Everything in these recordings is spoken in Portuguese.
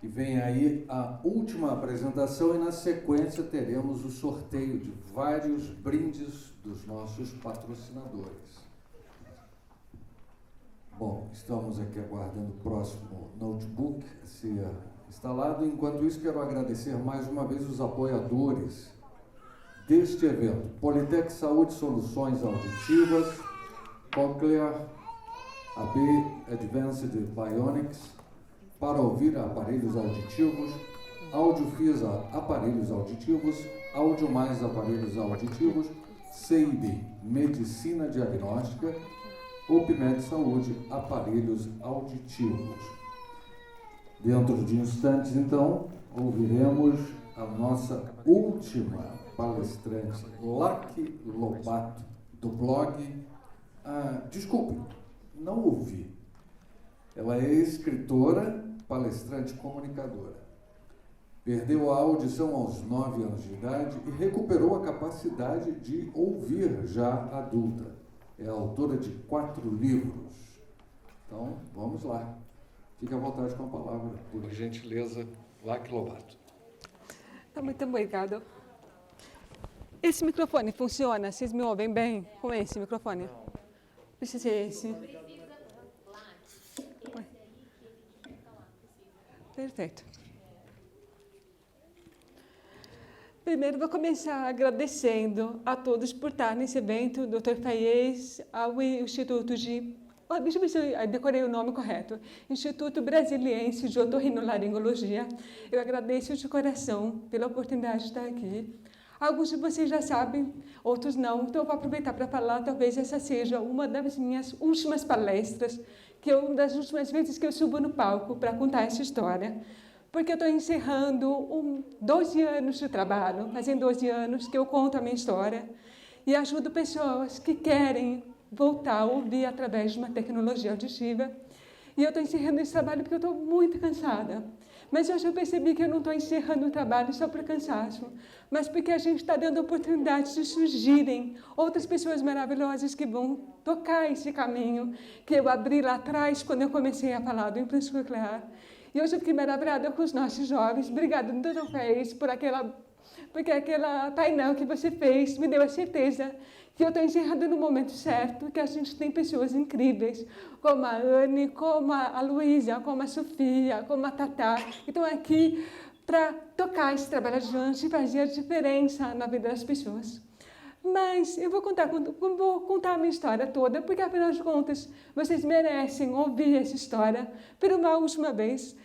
E vem aí a última apresentação e, na sequência, teremos o sorteio de vários brindes dos nossos patrocinadores. Bom, estamos aqui aguardando o próximo notebook a ser instalado. Enquanto isso, quero agradecer mais uma vez os apoiadores deste evento. Politec Saúde Soluções Auditivas, Cochlear, AB Advanced Bionics, para ouvir aparelhos auditivos, Audiofisa aparelhos auditivos, Audio Mais aparelhos auditivos, CIB Medicina Diagnóstica, OPMed Saúde aparelhos auditivos. Dentro de instantes, então, ouviremos a nossa última palestrante, Lac Lobato, do blog... desculpe, não ouvi. Ela é escritora, palestrante e comunicadora. Perdeu a audição aos 9 anos de idade e recuperou a capacidade de ouvir já adulta. É autora de 4 livros. Então, vamos lá. Fique à vontade com a palavra, por gentileza, Lac Lobato. Muito obrigada. Esse microfone funciona? Vocês me ouvem bem com esse microfone? Precisa ser esse. Perfeito. Primeiro, vou começar agradecendo a todos por estar nesse evento, Dr. Faiez, ao Instituto de... deixa eu ver se eu decorei o nome correto. Instituto Brasiliense de Otorrinolaringologia. Eu agradeço de coração pela oportunidade de estar aqui. Alguns de vocês já sabem, outros não, então eu vou aproveitar para falar, talvez essa seja uma das minhas últimas palestras, uma das últimas vezes que eu subo no palco para contar essa história, porque eu estou encerrando 12 anos de trabalho, fazem 12 anos que eu conto a minha história e ajudo pessoas que querem voltar a ouvir através de uma tecnologia auditiva. E eu estou encerrando esse trabalho porque eu estou muito cansada. Mas hoje eu percebi que eu não estou encerrando o trabalho só por cansaço, mas porque a gente está dando oportunidades de surgirem outras pessoas maravilhosas que vão tocar esse caminho que eu abri lá atrás, quando eu comecei a falar do implante coclear. E hoje eu fiquei maravilhada com os nossos jovens. Obrigada, Dr. Faiez, porque aquela painel que você fez me deu a certeza que eu estou encerrando no momento certo, que a gente tem pessoas incríveis, como a Anne, como a Luísa, como a Sofia, como a Tatá, que estão aqui para tocar esse trabalho adiante e fazer a diferença na vida das pessoas. Mas eu vou contar a minha história toda, porque, afinal de contas, vocês merecem ouvir essa história por uma última vez.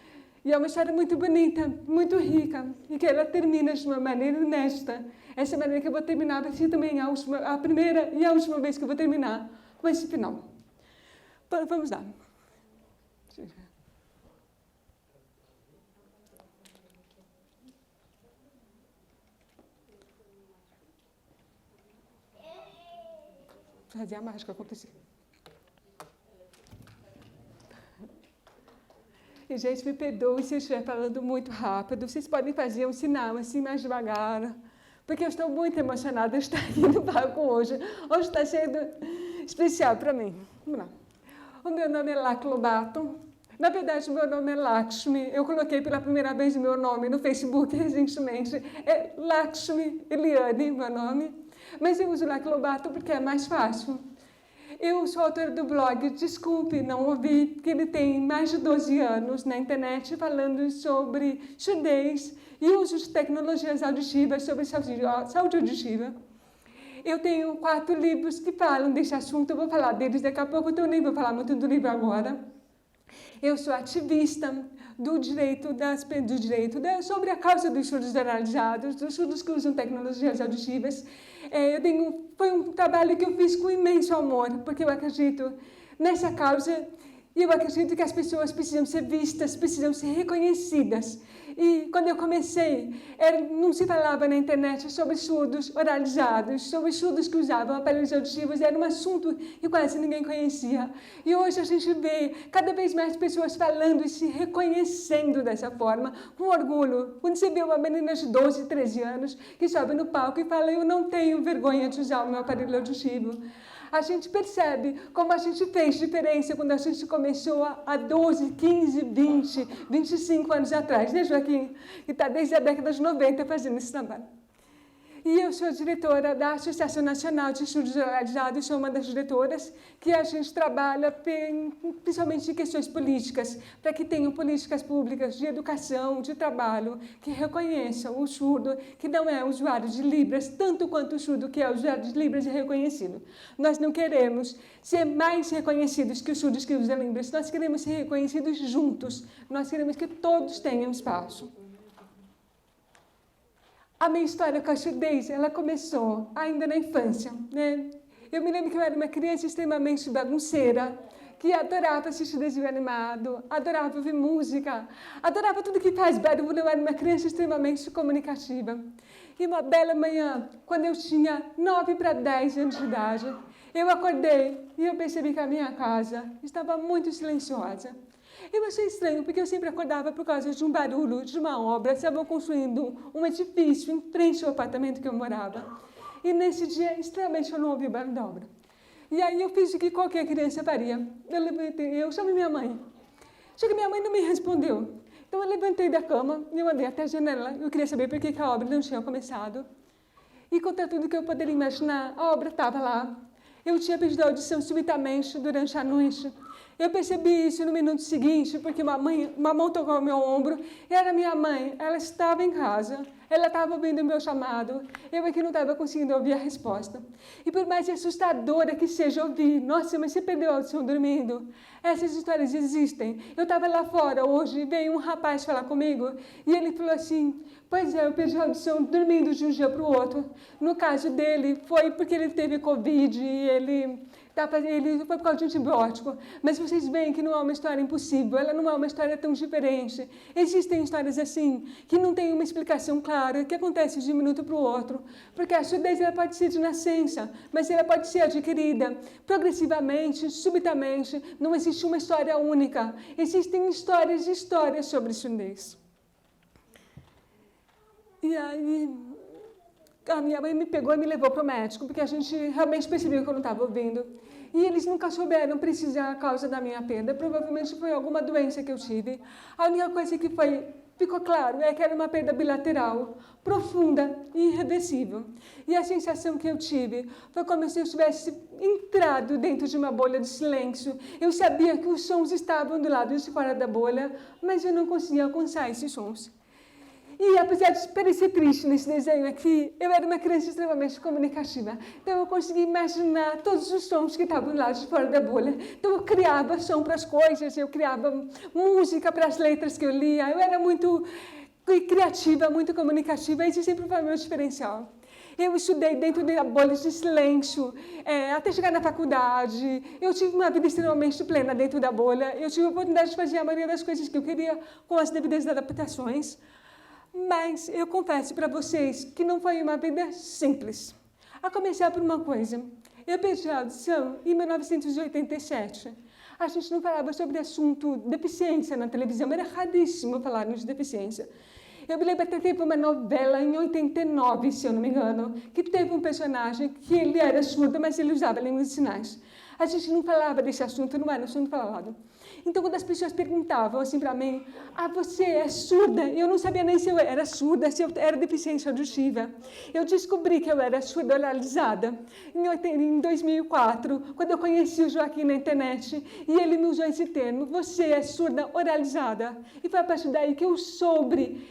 E é uma história muito bonita, muito rica, e que ela termina de uma maneira honesta. Essa maneira que eu vou terminar vai ser também a primeira e a última vez que eu vou terminar com esse final. Vamos lá. Fazer a mágica acontecer. E, gente, me perdoe se eu estiver falando muito rápido. Vocês podem fazer um sinal assim mais devagar, porque eu estou muito emocionada de estar aqui no palco hoje. Hoje está sendo especial para mim. Vamos lá. O meu nome é Lac Lobato. Na verdade, o meu nome é Lakshmi. Eu coloquei pela primeira vez o meu nome no Facebook recentemente. É Lakshmi Eliane, meu nome. Mas eu uso Lac Lobato porque é mais fácil. Eu sou autora do blog Desculpe Não Ouvir, que ele tem mais de 12 anos na internet falando sobre surdez e uso de tecnologias auditivas sobre saúde auditiva. Eu tenho 4 livros que falam desse assunto, eu vou falar deles daqui a pouco, então eu nem vou falar muito do livro agora. Eu sou ativista sobre a causa dos surdos generalizados, dos surdos que usam tecnologias auditivas. Foi um trabalho que eu fiz com imenso amor, porque eu acredito nessa causa e eu acredito que as pessoas precisam ser vistas, precisam ser reconhecidas. E quando eu comecei, não se falava na internet sobre surdos oralizados, sobre surdos que usavam aparelhos auditivos, era um assunto que quase ninguém conhecia. E hoje a gente vê cada vez mais pessoas falando e se reconhecendo dessa forma, com orgulho. Quando você vê uma menina de 12, 13 anos que sobe no palco e fala: eu não tenho vergonha de usar o meu aparelho auditivo. a gente percebe como a gente fez diferença quando a gente começou há 12, 15, 20, 25 anos atrás, né, Joaquim? Que está desde a década de 90 fazendo esse trabalho. E eu sou diretora da Associação Nacional de Estudos Generalizados, sou uma das diretoras, que a gente trabalha principalmente em questões políticas, para que tenham políticas públicas de educação, de trabalho, que reconheçam o surdo, que não é usuário de Libras, tanto quanto o surdo que é usuário de Libras é reconhecido. Nós não queremos ser mais reconhecidos que os surdos que usam Libras, nós queremos ser reconhecidos juntos, nós queremos que todos tenham espaço. A minha história com a surdez, ela começou ainda na infância, né? Eu me lembro que eu era uma criança extremamente bagunceira, que adorava assistir desenho animado, adorava ouvir música, adorava tudo que faz barulho. Eu era uma criança extremamente comunicativa. E uma bela manhã, quando eu tinha 9 para 10 anos de idade, eu acordei e eu percebi que a minha casa estava muito silenciosa. Eu achei estranho, porque eu sempre acordava por causa de um barulho, de uma obra. Estavam construindo um edifício em frente ao apartamento que eu morava. E nesse dia, extremamente, eu não ouvi o barulho da obra. E aí eu fiz o que qualquer criança faria. Eu chamei minha mãe. Só que minha mãe não me respondeu. Então eu levantei da cama e eu andei até a janela. Eu queria saber por que a obra não tinha começado. E contra tudo que eu poderia imaginar, a obra estava lá. Eu tinha perdido a audição subitamente durante a noite. Eu percebi isso no minuto seguinte, porque uma mão tocou no meu ombro, e era minha mãe. Ela estava em casa, ela estava ouvindo o meu chamado, eu aqui não estava conseguindo ouvir a resposta. E por mais assustadora que seja ouvir, nossa, mas você perdeu a audição dormindo? Essas histórias existem. Eu estava lá fora hoje, e veio um rapaz falar comigo, e ele falou assim, pois é, eu perdi a audição dormindo de um dia para o outro. No caso dele, foi porque ele teve Covid, e ele foi por causa de um antibiótico. Mas vocês veem que não é uma história impossível, ela não é uma história tão diferente. Existem histórias assim, que não tem uma explicação clara, que acontece de um minuto para o outro. Porque a surdez ela pode ser de nascença, mas ela pode ser adquirida progressivamente, subitamente. Não existe uma história única. Existem histórias e histórias sobre surdez. E aí, a minha mãe me pegou e me levou para o médico, porque a gente realmente percebeu que eu não estava ouvindo. E eles nunca souberam precisar a causa da minha perda. Provavelmente foi alguma doença que eu tive. A única coisa que ficou claro é que era uma perda bilateral, profunda e irreversível. E a sensação que eu tive foi como se eu tivesse entrado dentro de uma bolha de silêncio. Eu sabia que os sons estavam do lado de fora da bolha, mas eu não conseguia alcançar esses sons. E apesar de parecer triste nesse desenho aqui, eu era uma criança extremamente comunicativa. Então eu conseguia imaginar todos os sons que estavam lá de fora da bolha. Então eu criava som para as coisas, eu criava música para as letras que eu lia. Eu era muito criativa, muito comunicativa, e esse sempre foi o meu diferencial. Eu estudei dentro da bolha de silêncio, até chegar na faculdade. Eu tive uma vida extremamente plena dentro da bolha. Eu tive a oportunidade de fazer a maioria das coisas que eu queria com as devidas adaptações. Mas eu confesso para vocês que não foi uma vida simples. A começar por uma coisa. Eu perdi a audição em 1987. A gente não falava sobre assunto deficiência na televisão. Era raríssimo falarmos de deficiência. Eu me lembro até teve uma novela em 89, se eu não me engano, que teve um personagem que ele era surdo, mas ele usava língua de sinais. A gente não falava desse assunto, não era assunto falado. Então, quando as pessoas perguntavam assim para mim, você é surda? Eu não sabia nem se eu era surda, se eu era deficiência auditiva. Eu descobri que eu era surda oralizada em 2004, quando eu conheci o Joaquim na internet, e ele me usou esse termo, você é surda oralizada. E foi a partir daí que eu soube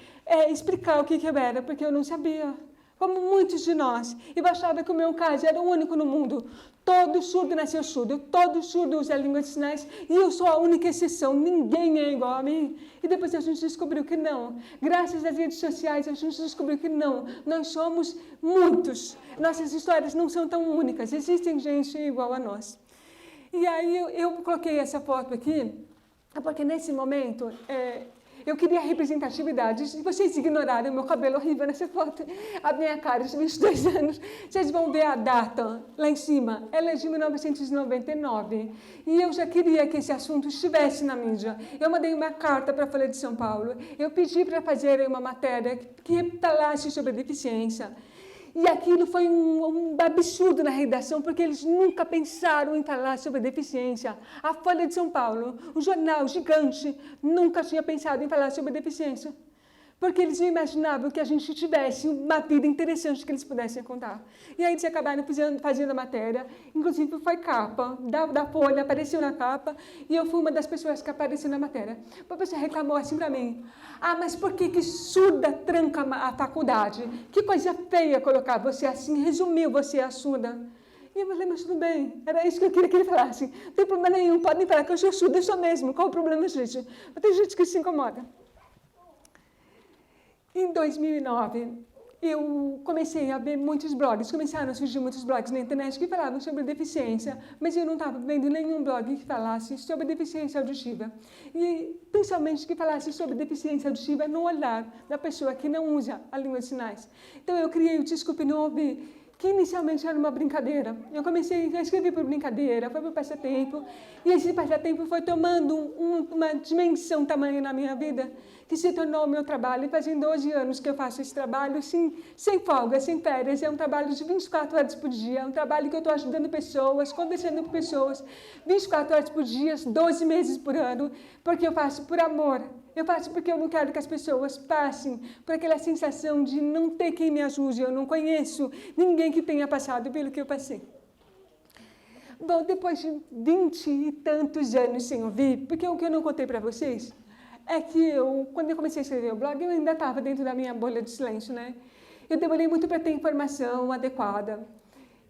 explicar o que eu era, porque eu não sabia. Como muitos de nós, eu achava que o meu caso era o único no mundo. Todo surdo nasceu surdo, todo surdo usa a língua de sinais, e eu sou a única exceção, ninguém é igual a mim. E depois a gente descobriu que não. Graças às redes sociais, a gente descobriu que não. Nós somos muitos. Nossas histórias não são tão únicas, existem gente igual a nós. E aí eu coloquei essa foto aqui, porque nesse momento eu queria representatividade. Se vocês ignorarem o meu cabelo horrível nessa foto, a minha cara de 22 anos, vocês vão ver a data lá em cima. Ela é de 1999. E eu já queria que esse assunto estivesse na mídia. Eu mandei uma carta para a Folha de São Paulo. Eu pedi para fazerem uma matéria que falasse sobre a deficiência. E aquilo foi um absurdo na redação, porque eles nunca pensaram em falar sobre deficiência. A Folha de São Paulo, um jornal gigante, nunca tinha pensado em falar sobre deficiência. Porque eles não imaginavam que a gente tivesse uma vida interessante que eles pudessem contar. E aí eles acabaram fazendo a matéria, inclusive foi capa da Folha, apareceu na capa, e eu fui uma das pessoas que apareceu na matéria. A pessoa reclamou assim para mim, mas por que surda tranca a faculdade? Que coisa feia colocar você assim, resumiu você a surda. E eu falei, mas tudo bem, era isso que eu queria que ele falasse. Não tem problema nenhum, podem falar que eu sou surda, eu sou mesmo, qual o problema, gente? Mas tem gente que se incomoda. Em 2009, eu comecei a ver muitos blogs, começaram a surgir muitos blogs na internet que falavam sobre deficiência, mas eu não estava vendo nenhum blog que falasse sobre deficiência auditiva. E, principalmente, que falasse sobre deficiência auditiva no olhar da pessoa que não usa a língua de sinais. Então, eu criei o Desculpe Não Ouvir, que inicialmente era uma brincadeira. Eu comecei a escrever por brincadeira, foi por passatempo, e esse passatempo foi tomando uma dimensão tamanha na minha vida, que se tornou o meu trabalho, e fazem 12 anos que eu faço esse trabalho, assim, sem folga, sem férias, é um trabalho de 24 horas por dia, é um trabalho que eu estou ajudando pessoas, conversando com pessoas, 24 horas por dia, 12 meses por ano, porque eu faço por amor. Eu faço porque eu não quero que as pessoas passem por aquela sensação de não ter quem me ajude. Eu não conheço ninguém que tenha passado pelo que eu passei. Bom, depois de 20 e tantos anos sem ouvir, porque o que eu não contei para vocês é que quando eu comecei a escrever o blog, eu ainda estava dentro da minha bolha de silêncio, né? Eu demorei muito para ter informação adequada.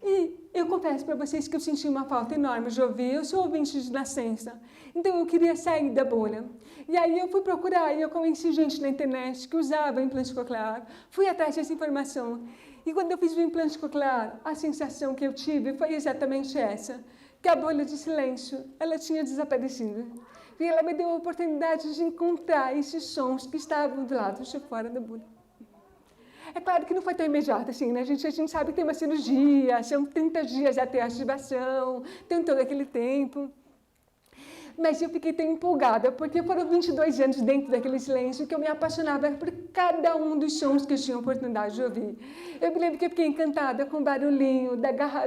E eu confesso para vocês que eu senti uma falta enorme de ouvir. Eu sou ouvinte de nascença, então eu queria sair da bolha. E aí eu fui procurar, e eu conheci gente na internet que usava implante coclear. Fui atrás dessa informação. E quando eu fiz o implante coclear, a sensação que eu tive foi exatamente essa, que a bolha de silêncio, ela tinha desaparecido. E ela me deu a oportunidade de encontrar esses sons que estavam do lado de fora da bolha. É claro que não foi tão imediato assim, né? A gente sabe que tem uma cirurgia, são 30 dias até a ativação, tem todo aquele tempo. Mas eu fiquei tão empolgada, porque foram 22 anos dentro daquele silêncio que eu me apaixonava por cada um dos sons que eu tinha a oportunidade de ouvir. Eu me lembro que eu fiquei encantada com o barulhinho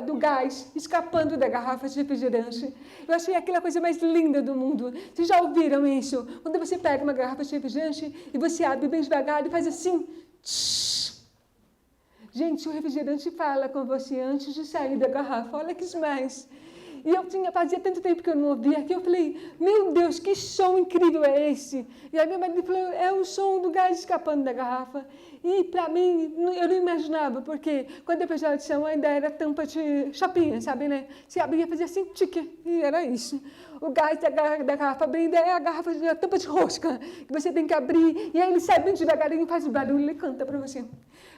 do gás escapando da garrafa de refrigerante. Eu achei aquela coisa mais linda do mundo. Vocês já ouviram isso? Quando você pega uma garrafa de refrigerante e você abre bem devagar e faz assim... Tsh. Gente, o refrigerante fala com você antes de sair da garrafa. Olha que demais. E fazia tanto tempo que eu não ouvia, que eu falei, meu Deus, que som incrível é esse? E aí meu marido falou, é o som do gás escapando da garrafa. E para mim, eu não imaginava, porque quando eu fiz a audição ainda era tampa de chapinha, sabe, né? Você abria e fazia assim, tique, e era isso. O gás da garrafa abrindo é a tampa de rosca, que você tem que abrir, e aí ele sai bem devagarinho, faz o barulho, ele canta para você.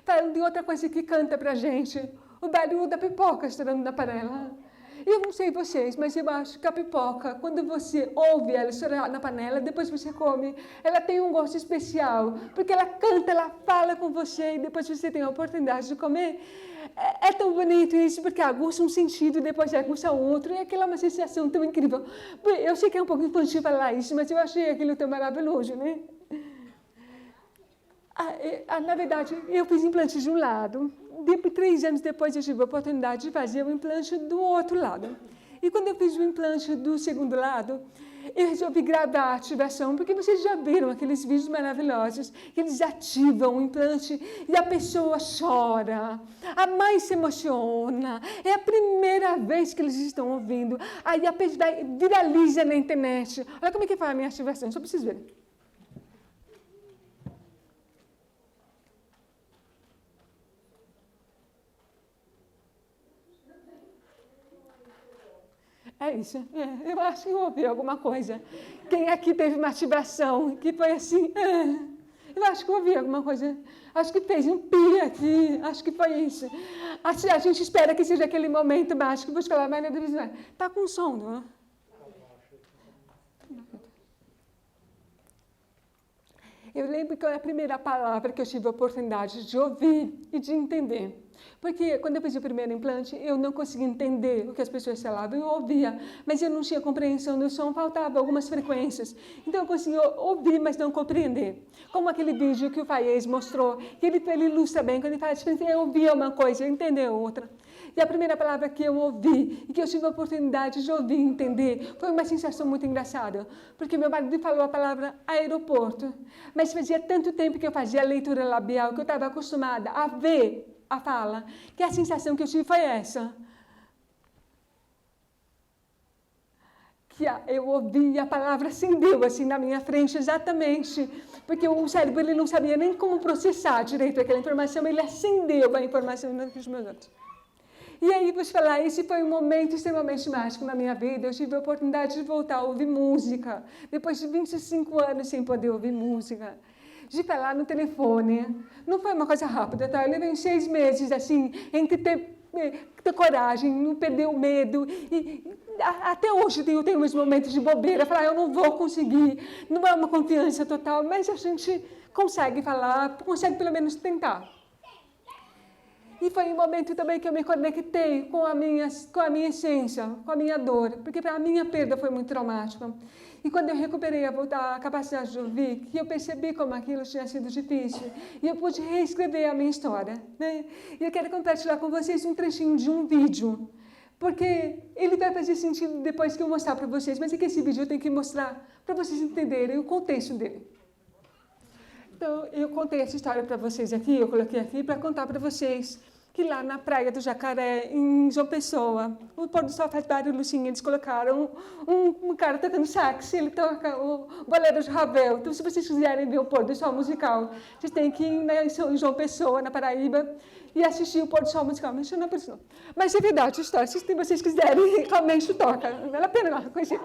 Falando de outra coisa que canta pra gente, o barulho da pipoca estourando na panela. Eu não sei vocês, mas eu acho que a pipoca, quando você ouve ela estourar na panela, depois você come, ela tem um gosto especial, porque ela canta, ela fala com você, e depois você tem a oportunidade de comer. É tão bonito isso, porque aguça um sentido, e depois aguça outro, e aquela é uma sensação tão incrível. Eu sei que é um pouco infantil falar isso, mas eu achei aquilo tão maravilhoso, né? Na verdade, eu fiz implante de um lado. 3 anos depois, eu tive a oportunidade de fazer o implante do outro lado. E quando eu fiz o implante do segundo lado, eu resolvi gravar a ativação, porque vocês já viram aqueles vídeos maravilhosos, que eles ativam o implante e a pessoa chora, a mãe se emociona, é a primeira vez que eles estão ouvindo. Aí a pessoa viraliza na internet. Olha como é que foi a minha ativação, só para vocês verem. É isso. Eu acho que eu ouvi alguma coisa. Quem aqui teve uma ativação que foi assim? Eu acho que eu ouvi alguma coisa. Acho que fez um pi aqui. Acho que foi isso. A gente espera que seja aquele momento mágico. Vou escolar mais na televisão. Está com som, não é? Eu lembro que a primeira palavra que eu tive a oportunidade de ouvir e de entender Porque quando eu fiz o primeiro implante, eu não conseguia entender o que as pessoas falavam, eu ouvia, mas eu não tinha compreensão do som, faltava algumas frequências. Então eu conseguia ouvir, mas não compreender. Como aquele vídeo que o Faiez mostrou, que ele ilustra bem, quando ele fala diferença, eu ouvia uma coisa, eu entendia outra. E a primeira palavra que eu ouvi, e que eu tive a oportunidade de ouvir e entender, foi uma sensação muito engraçada. Porque meu marido falou a palavra aeroporto, mas fazia tanto tempo que eu fazia a leitura labial, que eu estava acostumada a ver a fala, que a sensação que eu tive foi essa. Que eu ouvi e a palavra acendeu assim na minha frente, exatamente, porque o cérebro ele não sabia nem como processar direito aquela informação, ele acendeu a informação nos meus olhos. E aí, vou te falar, esse foi um momento extremamente mágico na minha vida. Eu tive a oportunidade de voltar a ouvir música, depois de 25 anos sem poder ouvir música. De falar no telefone. Não foi uma coisa rápida, tá? Eu levei 6 meses, assim, entre ter coragem, não perder o medo. E até hoje eu tenho meus momentos de bobeira, falar, eu não vou conseguir. Não é uma confiança total, mas a gente consegue falar, consegue pelo menos tentar. E foi um momento também que eu me conectei com a minha essência, com a minha dor, porque para a minha perda foi muito traumática. E quando eu recuperei a capacidade de ouvir, que eu percebi como aquilo tinha sido difícil, e eu pude reescrever a minha história, né? E eu quero compartilhar com vocês um trechinho de um vídeo, porque ele vai fazer sentido depois que eu mostrar para vocês, mas é que esse vídeo eu tenho que mostrar para vocês entenderem o contexto dele. Então, eu contei essa história para vocês aqui, eu coloquei aqui para contar para vocês que lá na Praia do Jacaré, em João Pessoa, o pôr do sol faz barulho, sim, eles colocaram um cara tocando sax, ele toca o bolero de Ravel. Então, se vocês quiserem ver o pôr do sol musical, vocês têm que ir em João Pessoa, na Paraíba, e assistir o pôr do sol musical. Mas é verdade, a história, se vocês quiserem, realmente toca, vale a pena conhecer.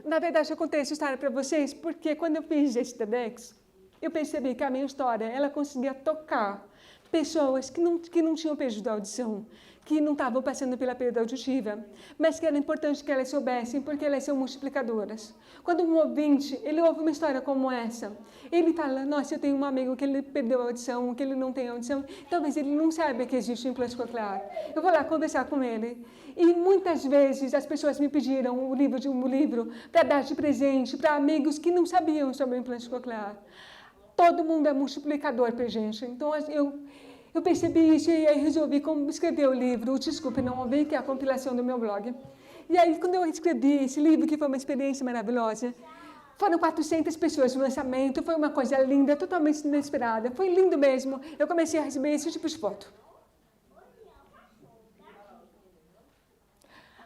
Na verdade, eu contei essa história para vocês porque quando eu fiz esse TEDx, eu percebi que a minha história, ela conseguia tocar pessoas que não tinham perdido a audição, que não estavam passando pela perda auditiva, mas que era importante que elas soubessem, porque elas são multiplicadoras. Quando um ouvinte, ele ouve uma história como essa, ele fala, nossa, eu tenho um amigo que ele perdeu a audição, que ele não tem audição, talvez ele não saiba que existe implante coclear. Eu vou lá conversar com ele. E muitas vezes as pessoas me pediram um livro para dar de presente para amigos que não sabiam sobre o implante coclear. Todo mundo é multiplicador para a gente. Então, eu percebi isso e aí resolvi escrever o livro, Desculpe Não Ouvir, que é a compilação do meu blog. E aí, quando eu escrevi esse livro, que foi uma experiência maravilhosa, foram 400 pessoas no lançamento, foi uma coisa linda, totalmente inesperada. Foi lindo mesmo. Eu comecei a receber esse tipo de foto.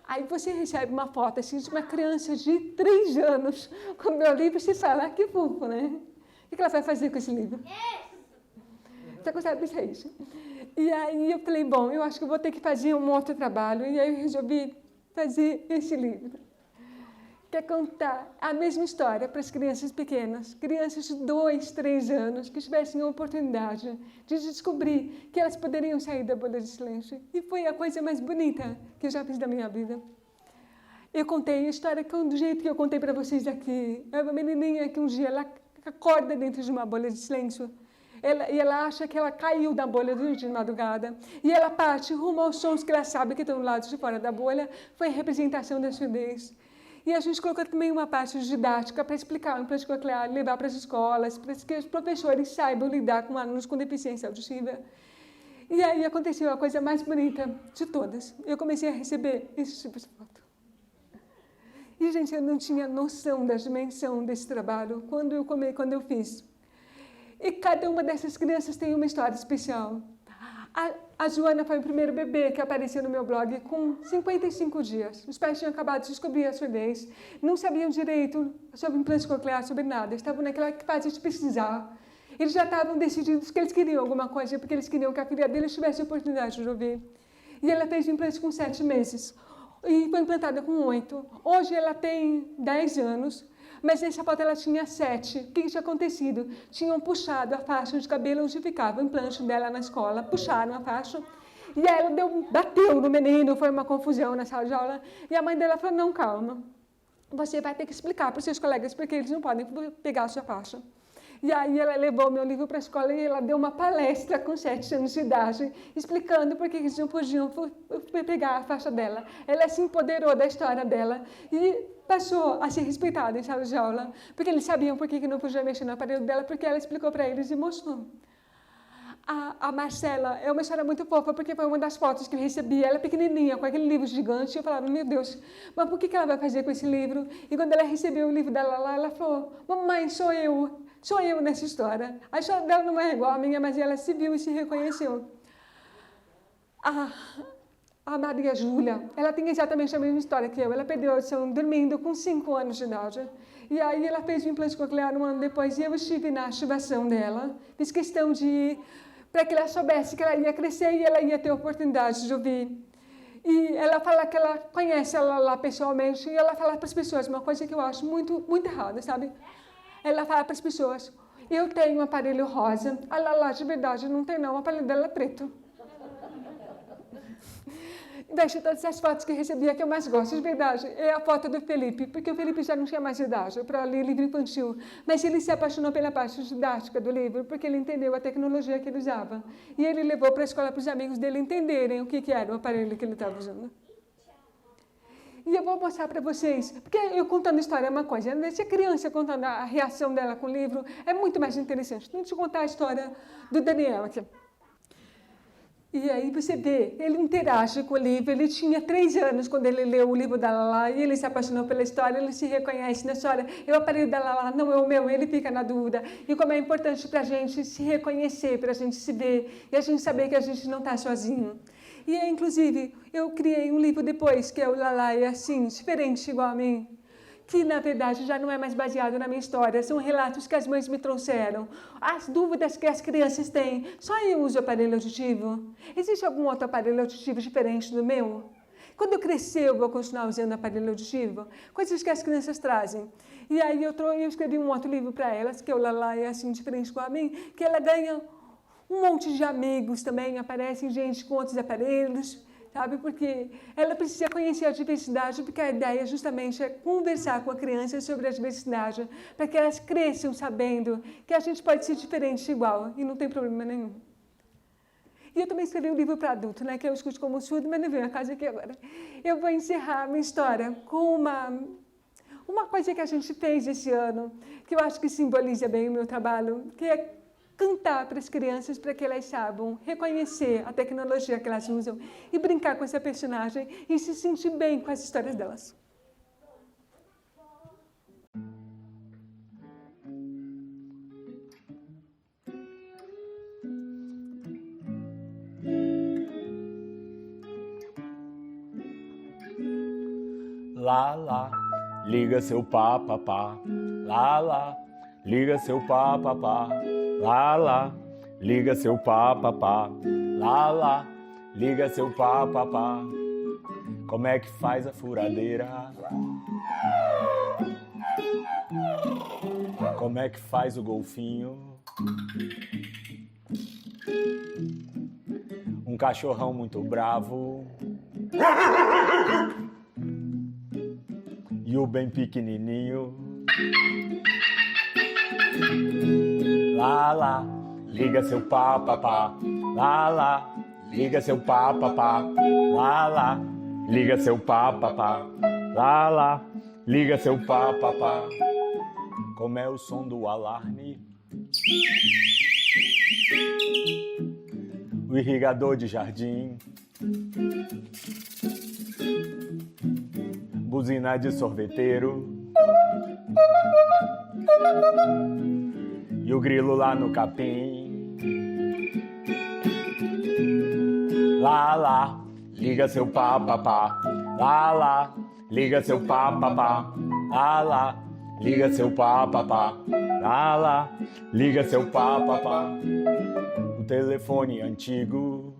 Aí você recebe uma foto assim, de uma criança de 3 anos com o meu livro e você fala, que fofo, né? O que ela vai fazer com esse livro? Você consegue pensar isso? E aí eu falei, bom, eu acho que eu vou ter que fazer um outro trabalho. E aí eu resolvi fazer esse livro. Que é contar a mesma história para as crianças pequenas, crianças de 2, 3 anos, que tivessem a oportunidade de descobrir que elas poderiam sair da bolha de silêncio. E foi a coisa mais bonita que eu já fiz da minha vida. Eu contei a história do jeito que eu contei para vocês aqui. É uma menininha que um dia ela acorda dentro de uma bolha de silêncio. Ela acha que ela caiu da bolha de madrugada. E ela parte rumo aos sons que ela sabe que estão do lado de fora da bolha. Foi a representação da surdez. E a gente colocou também uma parte didática para explicar o implante coclear, levar para as escolas, para que os professores saibam lidar com alunos com deficiência auditiva. E aí aconteceu a coisa mais bonita de todas. Eu comecei a receber esse tipo de foto. E, gente, eu não tinha noção da dimensão desse trabalho quando eu fiz. E cada uma dessas crianças tem uma história especial. A Joana foi o primeiro bebê que apareceu no meu blog com 55 dias. Os pais tinham acabado de descobrir a surdez, não sabiam direito sobre implante coclear, sobre nada. Estavam naquela fase de pesquisar. Eles já estavam decididos que eles queriam alguma coisa, porque eles queriam que a filha deles tivesse a oportunidade de ouvir. E ela fez o implante com 7 meses. E foi implantada com 8. Hoje ela tem 10 anos, mas nessa foto ela tinha 7. O que tinha acontecido? Tinham puxado a faixa de cabelo onde ficava o implante dela na escola, puxaram a faixa, e aí ela bateu no menino, foi uma confusão na sala de aula, e a mãe dela falou, não, calma, você vai ter que explicar para os seus colegas porque eles não podem pegar a sua faixa. E aí ela levou meu livro para a escola e ela deu uma palestra com 7 anos de idade, explicando por que eles não podiam pegar a faixa dela. Ela se empoderou da história dela e passou a ser respeitada em sala de aula, porque eles sabiam por que não podia mexer no aparelho dela, porque ela explicou para eles e mostrou. A Marcela é uma história muito fofa, porque foi uma das fotos que eu recebi, ela pequenininha, com aquele livro gigante, e eu falava, meu Deus, mas por que ela vai fazer com esse livro? E quando ela recebeu o livro dela lá, ela falou, mamãe, sou eu nessa história. A história dela não é igual à minha, mas ela se viu e se reconheceu. A Maria Júlia, ela tem exatamente a mesma história que eu, ela perdeu a audição dormindo com 5 anos de idade. E aí ela fez o implante coclear 1 ano depois, e eu estive na ativação dela, fiz questão de ir, para que ela soubesse que ela ia crescer e ela ia ter oportunidade de ouvir. E ela fala que ela conhece ela lá pessoalmente, e ela fala para as pessoas uma coisa que eu acho muito, muito errada, sabe? Ela fala para as pessoas, eu tenho um aparelho rosa, a Lala de verdade não tem não, o aparelho dela é preto. Das todas as fotos que eu recebi, a que eu mais gosto, de verdade, é a foto do Felipe, porque o Felipe já não tinha mais idade para ler livro infantil, mas ele se apaixonou pela parte didática do livro, porque ele entendeu a tecnologia que ele usava. E ele levou para a escola para os amigos dele entenderem o que era o aparelho que ele estava usando. E eu vou mostrar para vocês, porque eu contando a história é uma coisa, né? Se a criança contando a reação dela com o livro, é muito mais interessante. Então, deixa eu contar a história do Daniel aqui. E aí você vê, ele interage com o livro, ele tinha 3 anos quando ele leu o livro da Lala e ele se apaixonou pela história, ele se reconhece na história. Eu aparelho da Lala, não é o meu, ele fica na dúvida. E como é importante para a gente se reconhecer, para a gente se ver e a gente saber que a gente não está sozinho. E inclusive, eu criei um livro depois, que é o Lala é assim, diferente igual a mim, que na verdade já não é mais baseado na minha história, são relatos que as mães me trouxeram, as dúvidas que as crianças têm. Só eu uso aparelho auditivo? Existe algum outro aparelho auditivo diferente do meu? Quando eu crescer, eu vou continuar usando aparelho auditivo? Coisas que as crianças trazem. E aí eu escrevi um outro livro para elas, que é o Lala é assim, diferente com a mim, que ela ganha um monte de amigos também, aparecem gente com outros aparelhos, sabe? Porque ela precisa conhecer a diversidade, porque a ideia justamente é conversar com a criança sobre a diversidade, para que elas cresçam sabendo que a gente pode ser diferente igual, e não tem problema nenhum. E eu também escrevi um livro para adulto, né, que eu escuto como surdo, mas não venho a casa aqui agora. Eu vou encerrar a minha história com uma coisa que a gente fez esse ano, que eu acho que simboliza bem o meu trabalho, que é cantar para as crianças para que elas saibam reconhecer a tecnologia que elas usam e brincar com essa personagem e se sentir bem com as histórias delas. Lá, lá, liga seu pá, pá, pá. Lá, lá, liga seu pá, pá, pá. Lá, lá, liga seu pá, pá, pá. Lá, lá, liga seu pá, pá, pá. Como é que faz a furadeira? Como é que faz o golfinho? Um cachorrão muito bravo e o bem pequenininho. Lá, lá, liga seu pá, pá, pá. Lá, lá, liga seu pá, pá, pá. Lá, lá, liga seu pá, pá, pá. Lá, lá, liga seu pá, pá, pá. Como é o som do alarme? O irrigador de jardim. Buzina de sorveteiro. E o grilo lá no capim. Lá, lá, liga seu pá, pá, pá. Lá, lá, liga seu pá, pá, pá. Lá, lá, liga seu pá, pá, pá. Lá, lá, liga seu pá, pá, pá. O telefone antigo.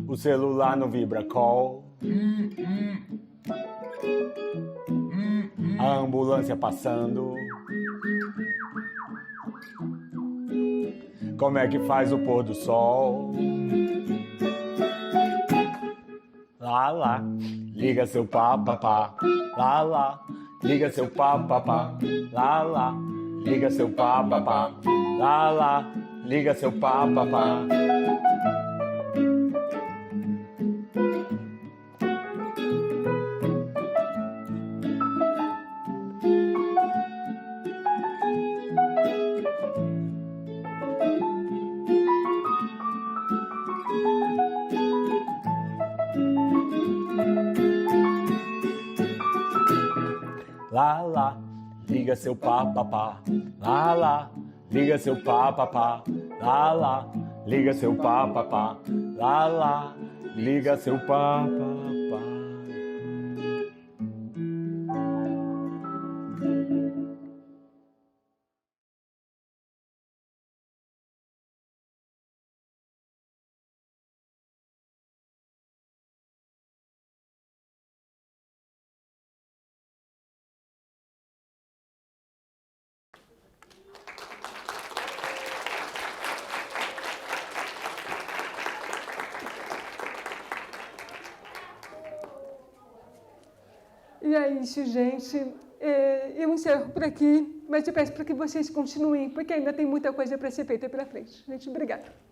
O celular no vibra-call. A ambulância passando. Como é que faz o pôr do sol? Lá, lá, liga seu pá, pá, pá. Lá, lá, liga seu papapá, lá lá, liga seu papapá, lá lá, liga seu papapá. Lá lá, liga seu papapá, lá lá, liga seu papapá, lá lá, liga seu papapá, lá lá, liga seu papapá. E é isso, gente. Eu encerro por aqui, mas eu peço para que vocês continuem, porque ainda tem muita coisa para ser feita pela frente. Gente, obrigada.